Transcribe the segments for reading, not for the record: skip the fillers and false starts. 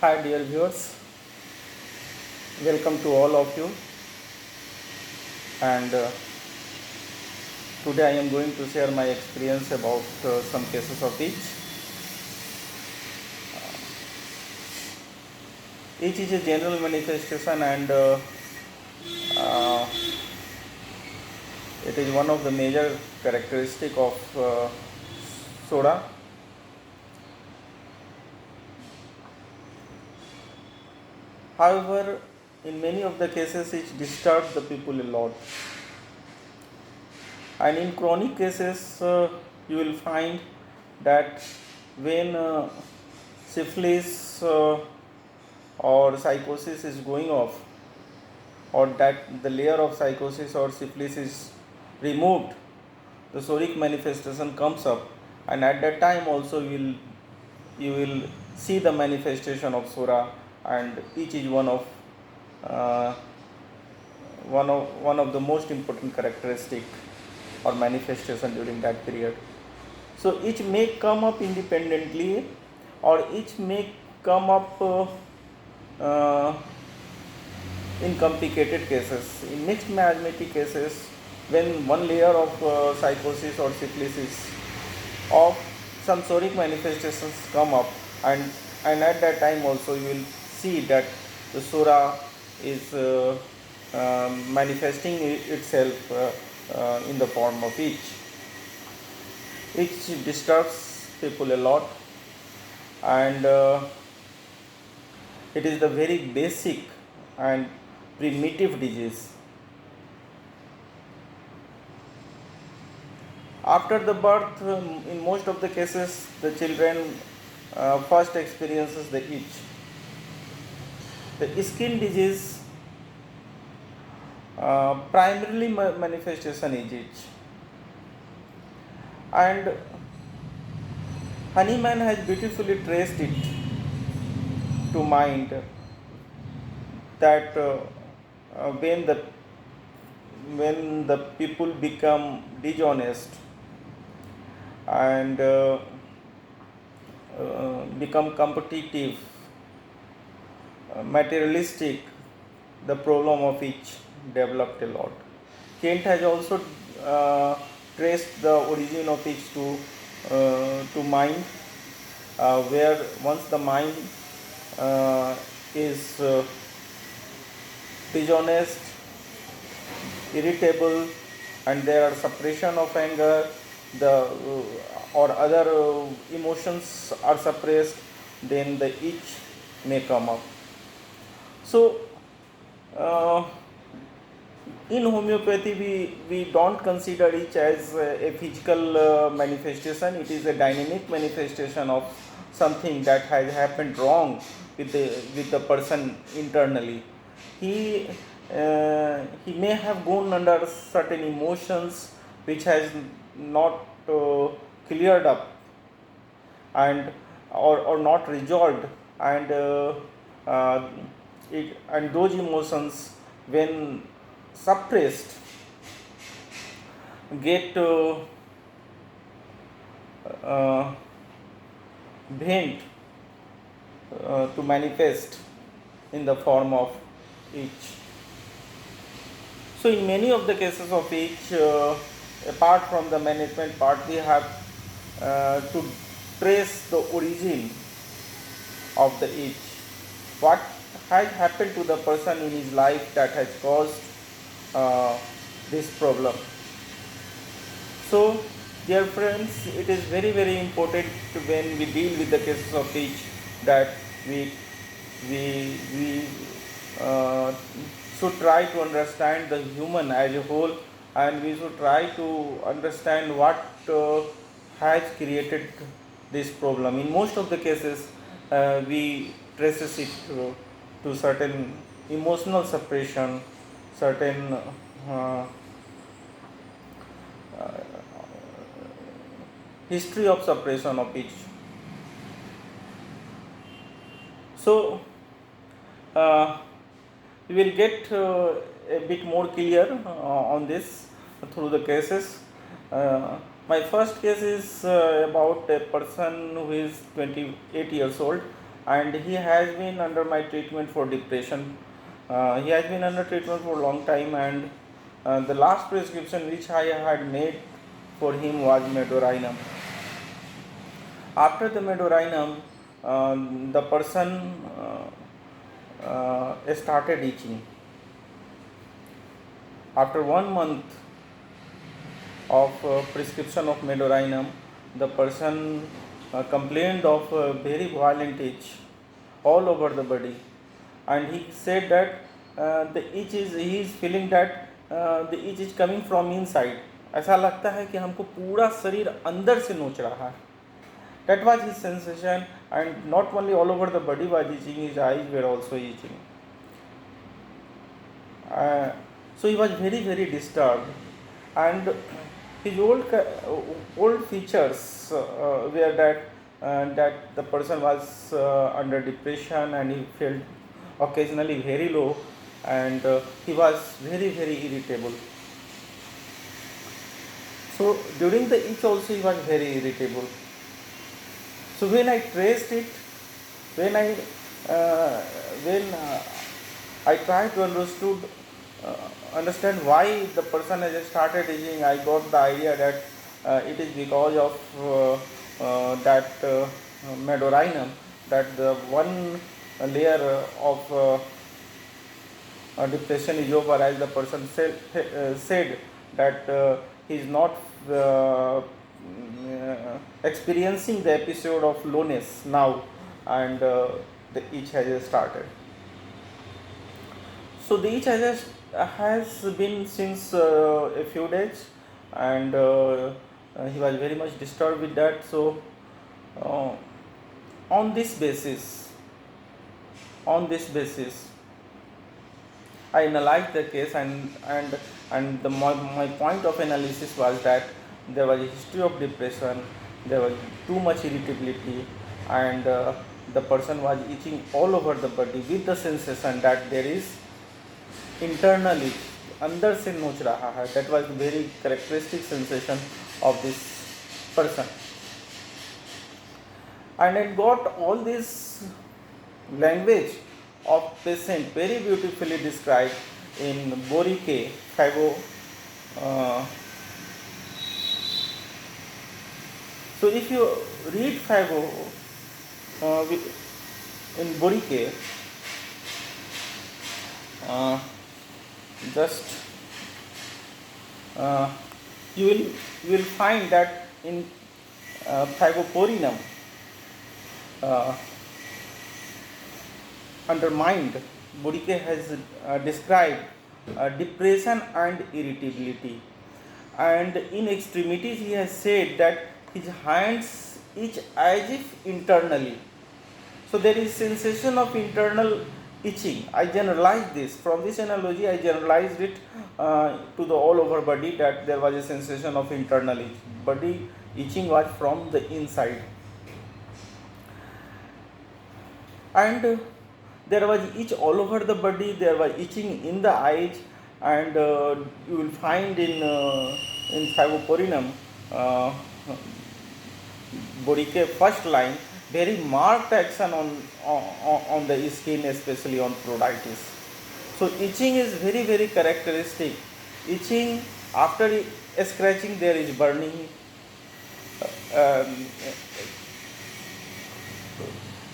Hi dear viewers, welcome to all of you, and today I am going to share my experience about some cases of itch. Itch is a general manifestation, and uh, it is one of the major characteristic of soda. However, in many of the cases it disturbs the people a lot, and in chronic cases you will find that when syphilis or psychosis is going off, or that the layer of psychosis or syphilis is removed, the psoric manifestation comes up, and at that time also you will see the manifestation of psora, and each is uh, one of the most important characteristic or manifestation during that period. So each may come up independently, or each may come up uh, in complicated cases. In mixed miasmatic cases, when one layer of psychosis or syphilis is off, some psoric manifestations come up, and at that time also you will see that the psora is manifesting itself in the form of itch. Itch disturbs people a lot, and it is the very basic and primitive disease. After the birth, in most of the cases, the children first experiences the itch. The skin disease primarily manifestation is itch, and Honeyman has beautifully traced it to mind that when the people become dishonest and become competitive, materialistic, the problem of itch developed a lot. Kent has also traced the origin of itch to mind, where once the mind is dishonest, irritable, and there are suppression of anger, or other emotions are suppressed, then the itch may come up. So in homeopathy we don't consider it as a physical manifestation. It is a dynamic manifestation of something that has happened wrong with the person internally. He may have gone under certain emotions which has not cleared up, and or not resolved, and uh, and those emotions, when suppressed, get uh, vent to manifest in the form of itch. So in many of the cases of itch, apart from the management part, we have to trace the origin of the itch. What has happened to the person in his life that has caused this problem. So dear friends, it is very important when we deal with the cases of itch that we should try to understand the human as a whole, and we should try to understand what has created this problem. In most of the cases, we traces it to certain emotional suppression, certain uh, history of suppression of itch. So we will get a bit more clear on this through the cases. My first case is about a person who is 28 years old, and he has been under my treatment for depression. He has been under treatment for a long time, and the last prescription which I had made for him was Medorinum. After the Medorinum, the person started itching. After 1 month of prescription of Medorinum, the person complained of very violent itch all over the body, and he said that the itch is, he is feeling that the itch is coming from inside. ऐसा लगता है कि हमको पूरा शरीर अंदर से नोच रहा है. That was his sensation, and not only all over the body was itching, his eyes were also itching. So he was very, very disturbed, and his old features were that the person was under depression, and he felt occasionally very low, and he was very, very irritable. So during the itch also he was very irritable. So when I traced it, when I tried to understand why the person has started itching, I got the idea that it is because of that Medorinum, that the one layer of depression is over, as the person said that he is not experiencing the episode of lowness now, and the itch has started. So the itch has been since a few days, and he was very much disturbed with that. So on this basis, I analyzed the case, and my point of analysis was that there was a history of depression, there was too much irritability, and the person was itching all over the body with the sensation that there is internally अंदर से नोच रहा है. That was very characteristic sensation of this person, and it got all this language of patient very beautifully described in Borique, Fago. So if you read Fago in Borique, just you will find that in Fagoparum, under mind, Borique has described depression and irritability, and in extremities he has said that his hands itch as if internally. So there is sensation of internal itching. I generalized this. From this analogy I generalized it to the all over body, that there was a sensation of internal itch. Body itching was from the inside, and there was itch all over the body, there was itching in the eyes, and you will find in Fagoparum, Borique first line, very marked action on the skin, especially on pruritus. So itching is very, very characteristic. Itching, after scratching there is burning.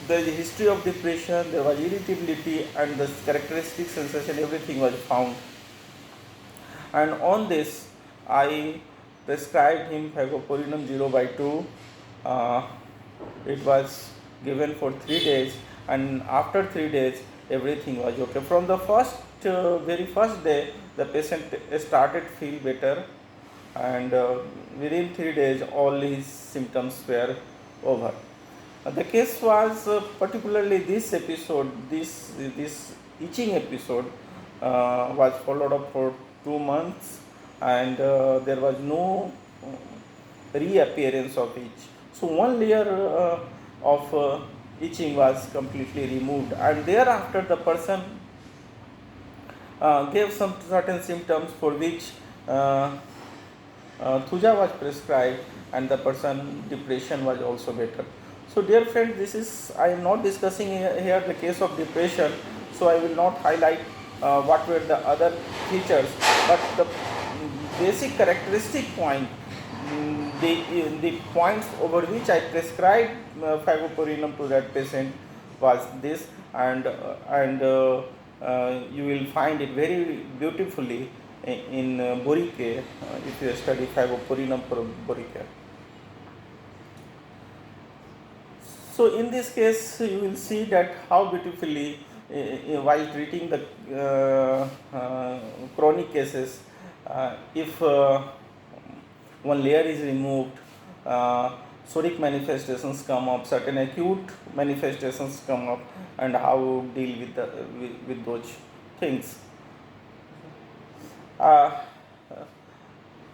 There is a history of depression, there was irritability, and the characteristic sensation, everything was found. And on this, I prescribed him Fagoparum 0/2. It was given for 3 days, and after 3 days, everything was okay. From the very first day, the patient started to feel better, and within 3 days, all his symptoms were over. The case was particularly this episode, this itching episode was followed up for 2 months, and there was no reappearance of itch. So one layer of itching was completely removed, and thereafter the person gave some certain symptoms for which Thuja was prescribed, and the person depression was also better. So dear friends, this is, I am not discussing here the case of depression, so I will not highlight what were the other features, but the basic characteristic point, the points over which I prescribed Fagoparum to that patient was this, and you will find it very beautifully in Borike if you study Fagoparum Borike. So in this case, you will see that how beautifully, while treating the chronic cases, if one layer is removed, sodic manifestations come up, certain acute manifestations come up, and how to deal with those things. I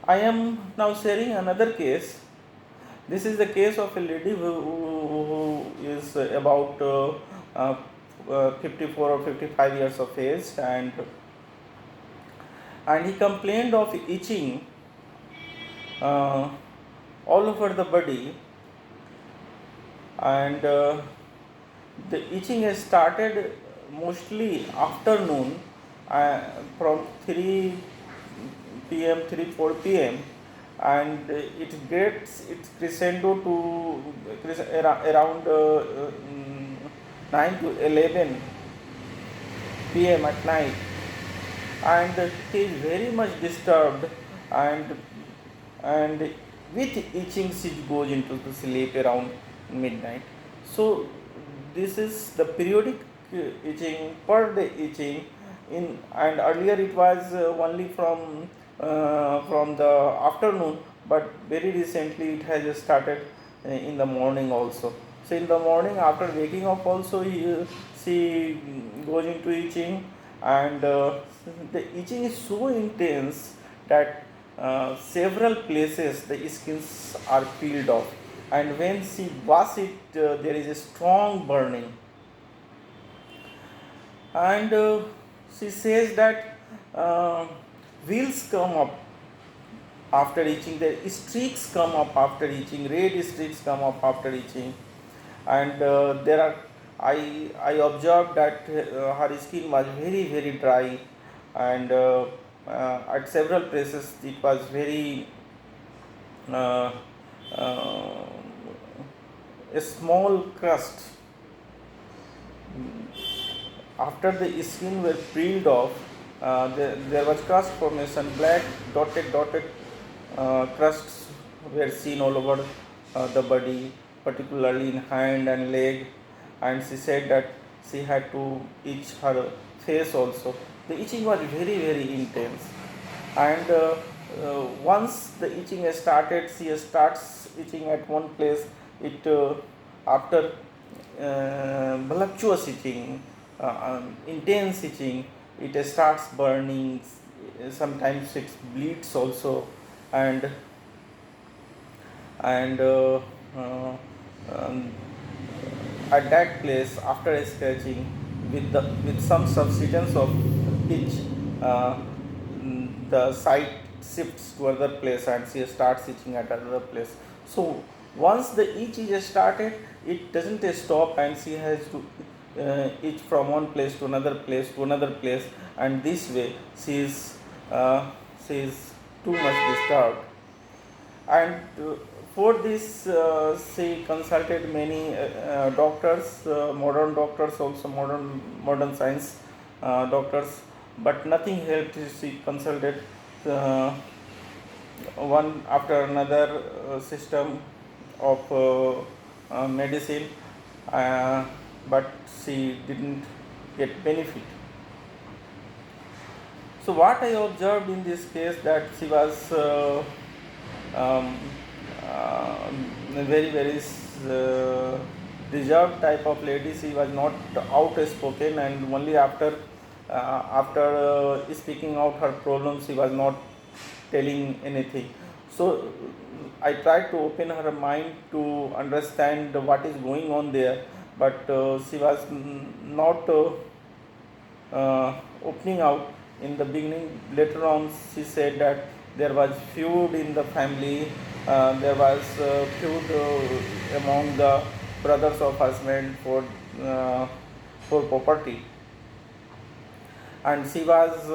am now sharing another case. This is the case of a lady who is about 54 or 55 years of age, and he complained of itching all over the body, and the itching has started mostly afternoon from 3 p.m. 3-4 p.m. and it gets its crescendo to around 9 to 11 p.m. at night, and he is very much disturbed, and with itching she goes into the sleep around midnight. So this is the periodic itching, per day itching, and earlier it was only from the afternoon, but very recently it has started in the morning also. So in the morning after waking up also she goes into itching, and the itching is so intense that several places the skins are peeled off, and when she wash it there is a strong burning, and she says that wheels come up after itching, the streaks come up after itching, red streaks come up after itching, and there are, I observed that her skin was very very dry, and at several places it was very uh, a small crust. After the skin were peeled off, there was crust formation, black dotted crusts were seen all over the body, particularly in hand and leg, and she said that she had to itch her face also. The itching was very very intense, and once the itching has started, she starts itching at one place. It after voluptuous itching, intense itching, it starts burning, sometimes it bleeds also, and at that place after scratching with some subsidence of itch, uh, the site shifts to other place and she starts itching at another place. So once the itch is started, it doesn't stop, and she has to itch from one place to another place to another place, and this way she is too much disturbed, and for this she consulted many doctors, modern doctors also, modern science doctors, but nothing helped. She consulted one after another system of medicine, but she didn't get benefit. So what I observed in this case, that she was um, a very very reserved type of lady. She was not outspoken, and only after speaking out her problems, she was not telling anything. So I tried to open her mind to understand what is going on there, but she was not opening out in the beginning. Later on she said that there was feud in the family, there was feud among the brothers of husband for property, and she was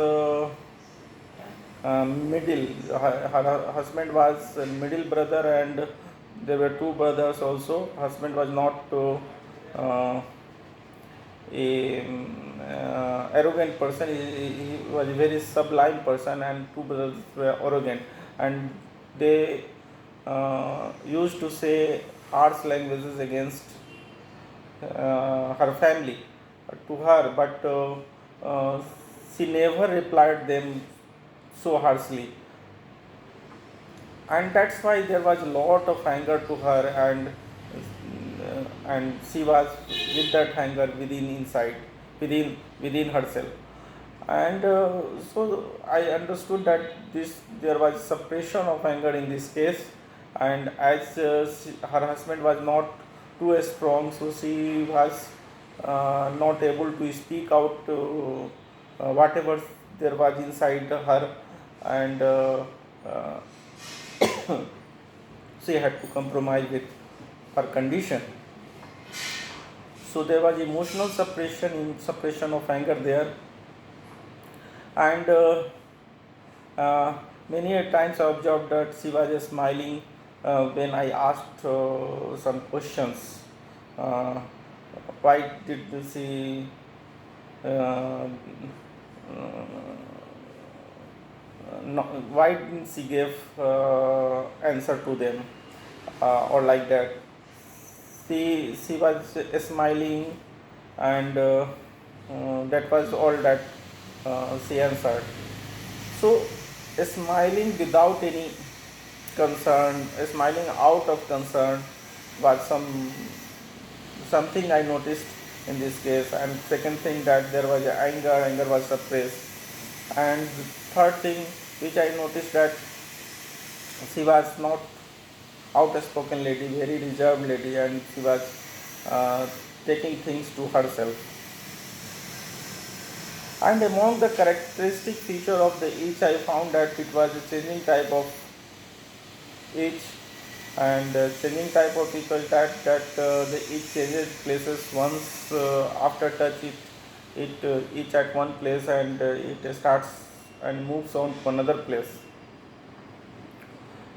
middle. Her husband was a middle brother, and there were two brothers also. Husband was not a arrogant person. He was a very sublime person, and two brothers were arrogant, and they used to say harsh languages against her family to her, but she never replied them so harshly, and that's why there was a lot of anger to her, and she was with that anger within herself, and so I understood that there was suppression of anger in this case, and as her husband was not too strong, so she was not able to speak out whatever there was inside her, and uh, she had to compromise with her condition. So there was emotional suppression of anger there, and many a times I observed that she was smiling when I asked some questions. Uh, why did she uh, no, why didn't she give answer to them, or like that? She was smiling, and that was all that she answered. So smiling without any concern, smiling out of concern was something I noticed in this case. And second thing, that there was anger was suppressed. And third thing which I noticed, that she was not outspoken lady, very reserved lady, and she was taking things to herself. And among the characteristic feature of the each, I found that it was a changing type of each, and changing type of each was that the each changes places once after touch it each at one place, and it starts and moves on to another place.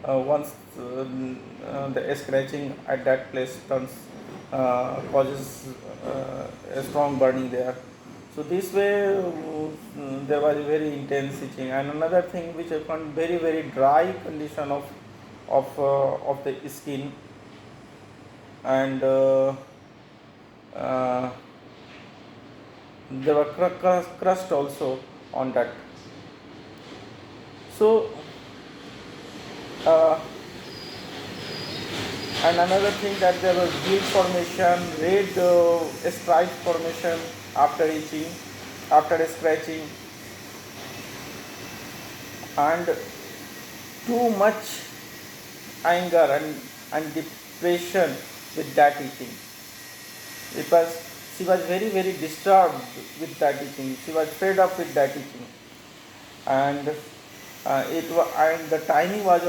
Once the scratching at that place turns causes a strong burning there. So this way there was a very intense itching. And another thing which I found, very dry condition of the skin, and uh, there were crust also on that. So and another thing, that there was guilt formation, red stripe formation after itching, after scratching, and too much anger and depression with that itching. She was very disturbed with that itching. She was fed up with that itching, and and the timing was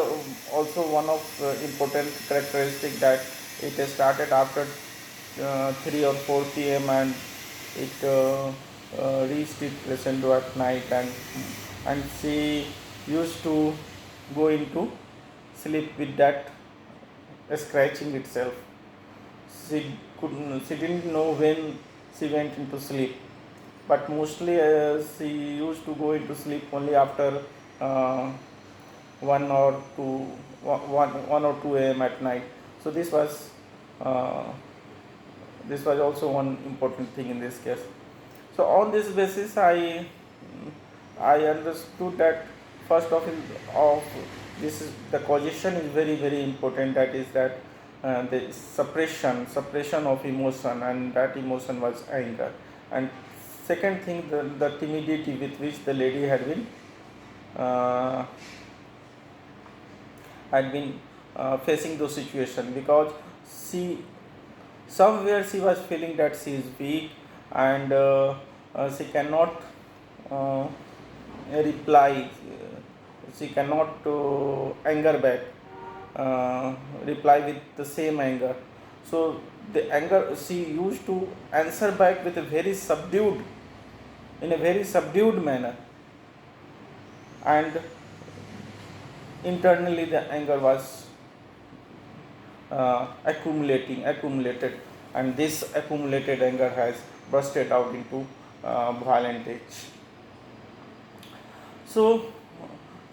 also one of important characteristic, that it started after 3 or 4 p.m. and it reached its crescendo at night, and she used to go into sleep with that scratching itself. She didn't know when she went into sleep, but mostly she used to go into sleep only after uh, 1 or 2 a.m. at night. So uh, this was also one important thing in this case. So on this basis, I understood that first of this is the causation is very important. That is that the suppression of emotion, and that emotion was anger. And second thing, the timidity with which the lady uh, had been facing those situations, because somewhere she was feeling that she is weak, and she cannot uh, reply, she cannot anger back, reply with the same anger. So the anger, she used to answer back with a very subdued, in a very subdued manner, and internally the anger was accumulated, and this accumulated anger has bursted out into violent rage. So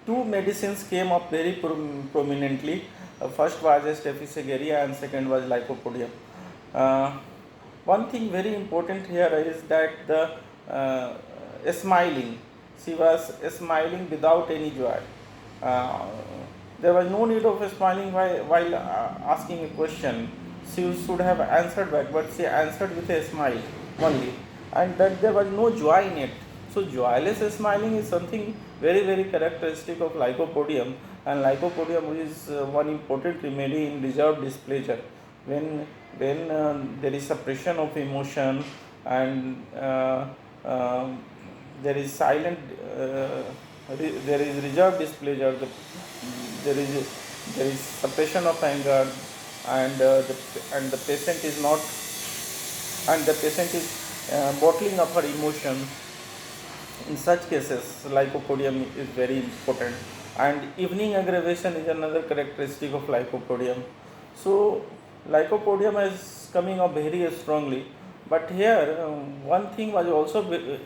two medicines came up very prominently. First was Staphysagria and second was Lycopodium. One thing very important here is that the smiling, she was smiling without any joy. Uh, there was no need of smiling while asking a question. She should have answered back, but she answered with a smile only, and that there was no joy in it. So joyless smiling is something very very characteristic of Lycopodium, and Lycopodium is one important remedy in reserved displeasure. When there is suppression of emotion, and there is silent, there is reserved displeasure, there is suppression of anger, and the patient is not, and the patient is bottling up her emotions. In such cases, Lycopodium is very important, and evening aggravation is another characteristic of Lycopodium. So Lycopodium is coming up very strongly, but here one thing was also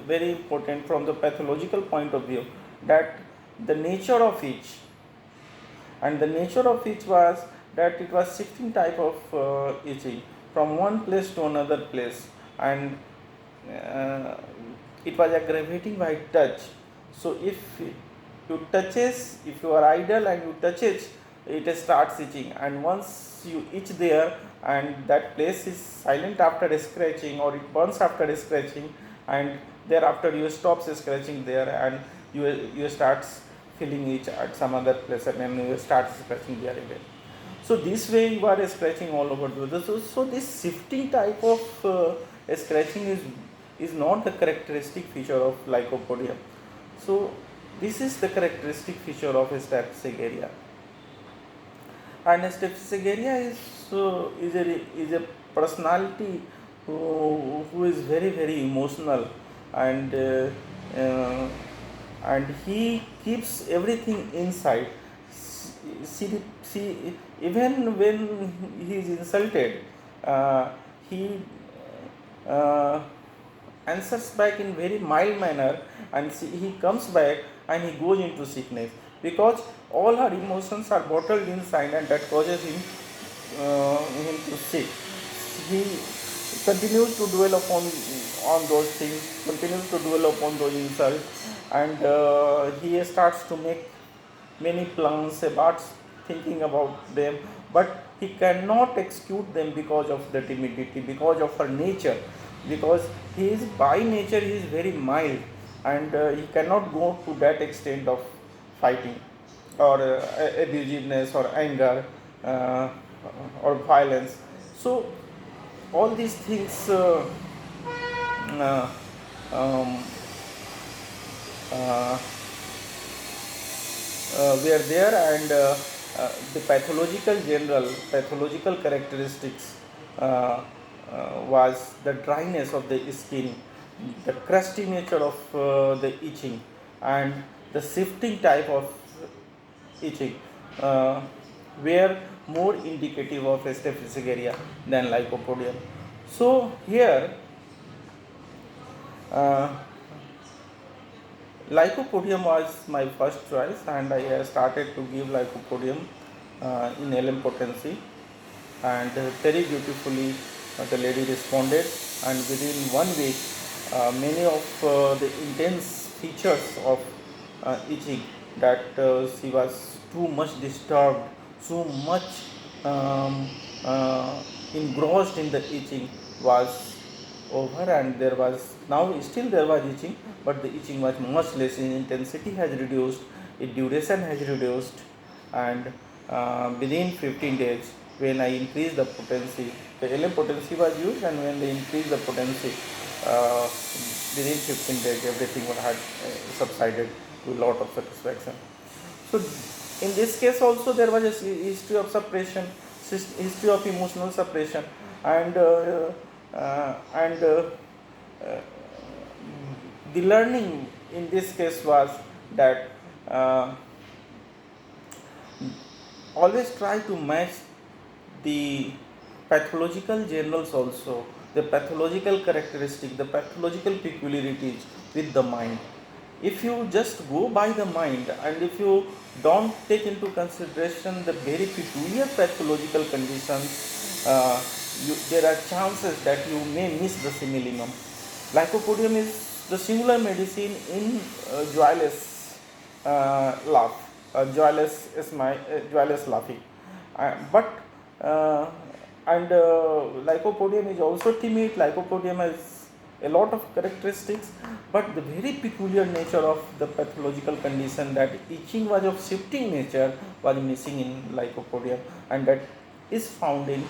very important from the pathological point of view, that the nature of each, and the nature of each was that it was shifting type of itching from one place to another place, and it was aggravating by touch. So if you touches, if you are idle and you touch it starts itching, and once you itch there and that place is silent after scratching, or it burns after scratching, and thereafter you stop scratching there, and you starts feeling itch at some other place, and then you start scratching there again. So this way you are scratching all over. So this shifting type of scratching is not the characteristic feature of Lycopodium. So this is the characteristic feature of Staphysagria. And Staphysagria is a personality who is very very emotional, and he keeps everything inside. See, even when he is insulted, he answers back in very mild manner, and he comes back and he goes into sickness, because all her emotions are bottled inside, and that causes him to sick. He continues to dwell on those things, continues to dwell upon those insults, and he starts to make many plans about thinking about them, but he cannot execute them because of the timidity, because of her nature, because he is by nature he is very mild, and he cannot go to that extent of fighting, or abusiveness, or anger, or violence. So all these things uh, um, were there, and the pathological characteristics was the dryness of the skin, the crusty nature of the itching, and the shifting type of itching were more indicative of Staphysagria than Lycopodium. So here Lycopodium was my first choice, and I started to give Lycopodium in LM potency, and very beautifully the lady responded, and within 1 week many of the intense features of itching, that she was too much disturbed, so much engrossed in the itching, was over, and there was itching, but the itching was much less, in intensity has reduced, its duration has reduced, and within 15 days, when I increased the potency, the LM potency was used, and when they increased the potency, within 15 days everything had subsided to a lot of satisfaction. So in this case also there was a history of suppression, history of emotional suppression, and the learning in this case was that always try to match the pathological journals also, the pathological characteristic, the pathological peculiarities with the mind. If you just go by the mind and if you don't take into consideration the very peculiar pathological conditions, there are chances that you may miss the simillimum. Lycopodium is the singular medicine in joyless laugh, joyless laughing. But Lycopodium is also timid. Lycopodium has a lot of characteristics, but the very peculiar nature of the pathological condition, that itching was of shifting nature, was missing in Lycopodium, and that is found in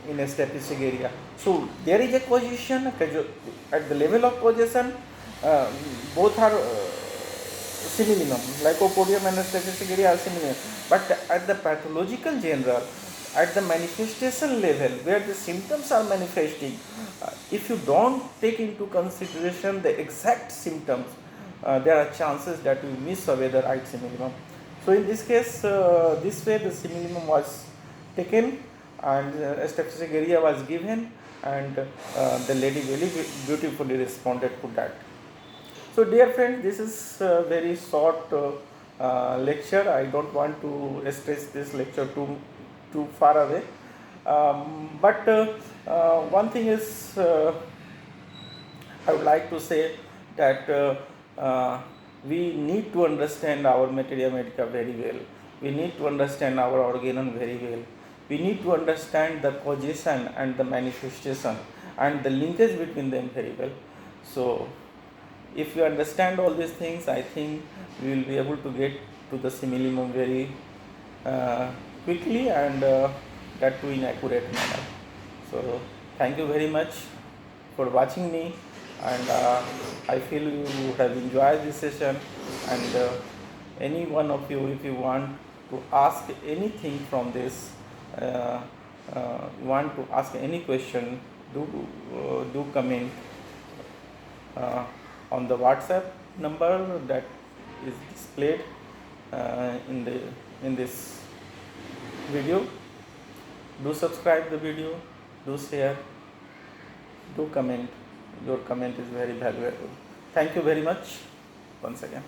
a Staphysagria. So there is a causation at the level of causation. Both are simillimum. Lycopodium and Staphysagria are similar, but at the pathological genre, at the manifestation level where the symptoms are manifesting, if you don't take into consideration the exact symptoms, there are chances that you miss away the right simillimum. So in this case, this way the simillimum was taken and Staphysagria was given, and the lady very beautifully responded to that. So dear friends, this is a very short lecture. I don't want to stretch this lecture too far away. But one thing is, I would like to say that we need to understand our materia medica very well. We need to understand our organon very well. We need to understand the causation and the manifestation and the linkage between them very well. So if you understand all these things, I think we will be able to get to the simillimum very quickly, and that too in accurate manner. So thank you very much for watching me, and I feel you have enjoyed this session, and any one of you, if you want to ask anything from this, you want to ask any question, do comment on the WhatsApp number that is displayed in this video. Do subscribe the video, do share, do comment. Your comment is very valuable. Thank you very much once again.